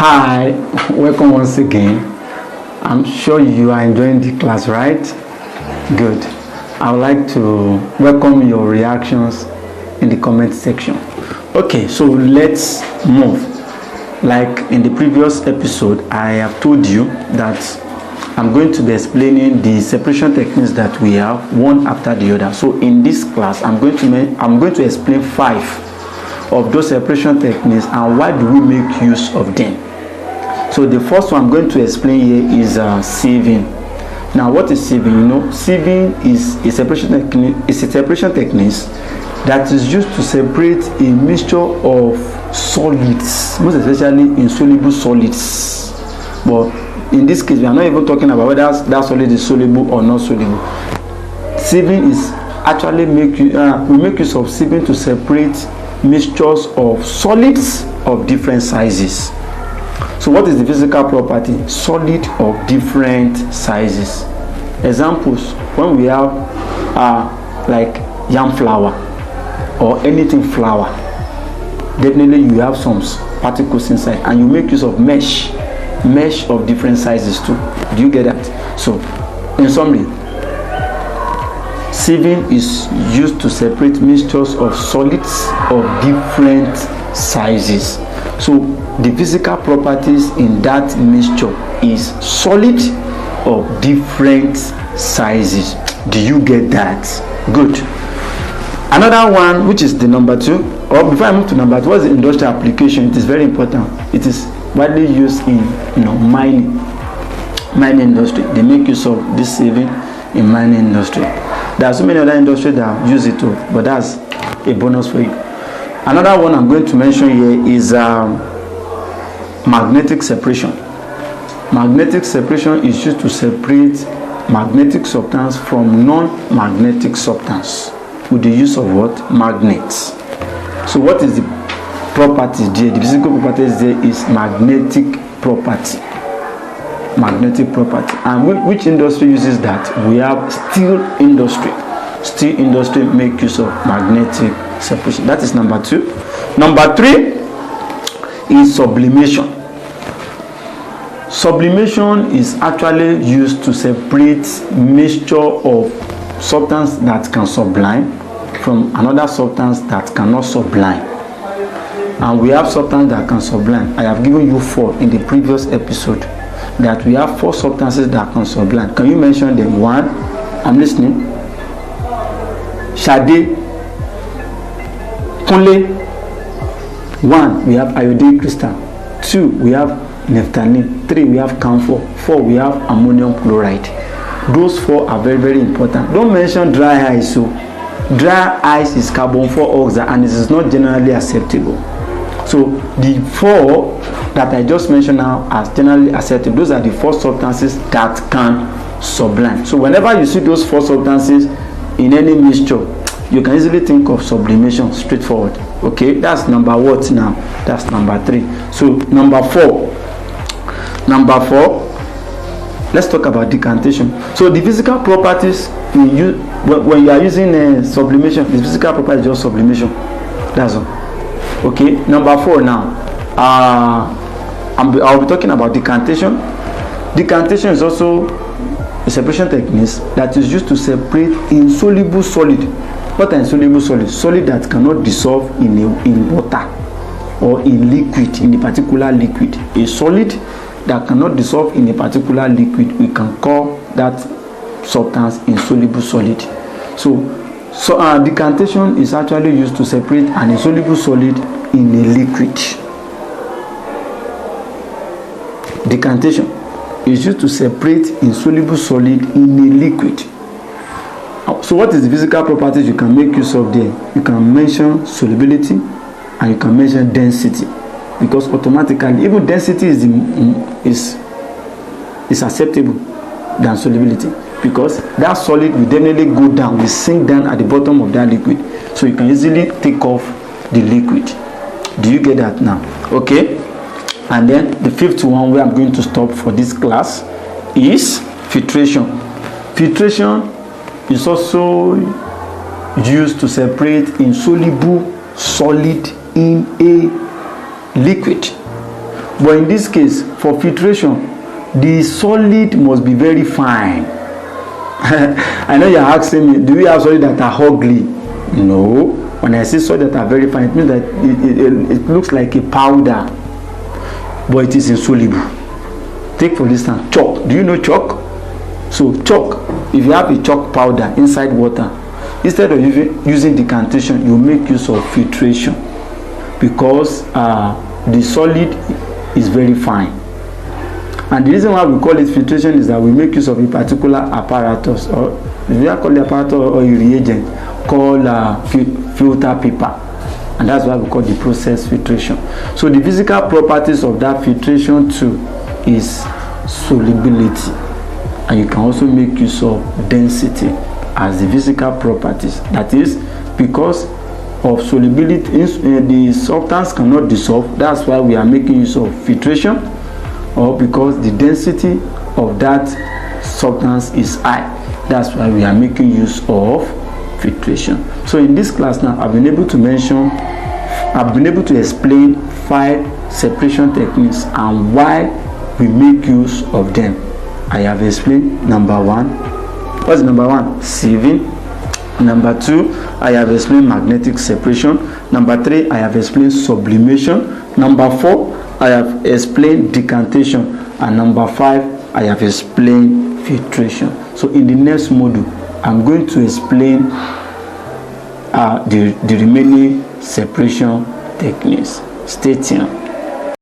Hi, welcome once again. I'm sure you are enjoying the class, right? Good. I would like to welcome your reactions in the comment section. Okay, so let's move. Like in the previous episode, I have told you that I'm going to be explaining the separation techniques that we have one after the other. So in this class, I'm going to explain 5 of those separation techniques and why do we make use of them. So the first one I'm going to explain here is sieving. Now, what is sieving? You know, sieving is a separation technique. It's a separation technique that is used to separate a mixture of solids, most especially insoluble solids. But in this case, we are not even talking about whether that solid is soluble or not soluble. Sieving is actually we make use of sieving to separate mixtures of solids of different sizes. So what is the physical property? Solid of different sizes. Examples, when we have like yam flour or anything flour, definitely you have some particles inside and you make use of mesh of different sizes too. Do you get that? So in summary, sieving is used to separate mixtures of solids of different sizes. So the physical properties in that mixture is solid of different sizes. Do you get that? Good. Another one, which is the number 2, or before I move to number 2, what's the industrial application? It is very important. It is widely used in mining industry. They make use of this sieving in mining industry. There are so many other industries that use it too, but that's a bonus for you. Another one I'm going to mention here is magnetic separation. Magnetic separation is used to separate magnetic substance from non-magnetic substance with the use of what? Magnets. So what is the property there? The physical properties there is magnetic property. Magnetic property. And which industry uses that? We have steel industry. Steel industry make use of magnetic separation. That is number 2. Number 3 is sublimation. Sublimation is actually used to separate mixture of substance that can sublime from another substance that cannot sublime. And we have substance that can sublime. I have given you 4 in the previous episode. That we have 4 substances that can sublime. Can you mention them? 1, I'm listening. Shade, Kunle. 1, we have iodine crystal. 2, we have naphthalene. 3, we have camphor. 4, we have ammonium chloride. Those 4 are very, very important. Don't mention dry ice. So dry ice is carbon 4 oxide and it is not generally acceptable. So the 4 that I just mentioned now are generally acceptable. Those are the 4 substances that can sublime. So whenever you see those 4 substances in any mixture, you can easily think of sublimation, straightforward. Okay, that's number what now? That's number 3. So number 4, let's talk about decantation. So the physical properties when you are using sublimation, the physical property is just sublimation. That's all. Okay, number 4 now. I'll be talking about decantation. Decantation is also a separation technique that is used to separate insoluble solid. What are insoluble solids? Solid that cannot dissolve in water or in liquid, in a particular liquid. A solid that cannot dissolve in a particular liquid, we can call that substance insoluble solid. So decantation is actually used to separate an insoluble solid in a liquid. Decantation is used to separate insoluble solid in a liquid. So what is the physical properties you can make use of there? You can mention solubility and you can mention density, because automatically even density is acceptable than solubility, because that solid will definitely go down, will sink down at the bottom of that liquid. So you can easily take off the liquid. Do you get that now? Okay. And then the 5th one where I'm going to stop for this class is filtration. Filtration is also used to separate insoluble solid in a liquid. But in this case, for filtration, the solid must be very fine. I know you're asking me, do we have solid that are ugly? No. When I say solid that are very fine, it means that it looks like a powder, but it is insoluble. Take for instance chalk. Do you know chalk? So chalk, if you have a chalk powder inside water, instead of using decantation, you make use of filtration, because the solid is very fine. And the reason why we call it filtration is that we make use of a particular apparatus, or we call the apparatus or a reagent called filter paper, and that's why we call the process filtration. So the physical properties of that filtration too is solubility, and you can also make use of density as the physical properties. That is, because of solubility, the substance cannot dissolve. That's why we are making use of filtration, or because the density of that substance is high. That's why we are making use of filtration. So in this class now, I've been able to explain 5 separation techniques and why we make use of them. I have explained number 1. What's number 1? Sieving. Number 2, I have explained magnetic separation. Number 3, I have explained sublimation. Number 4, I have explained decantation. And number 5, I have explained filtration. So in the next module, I'm going to explain the remaining separation techniques. Stay tuned.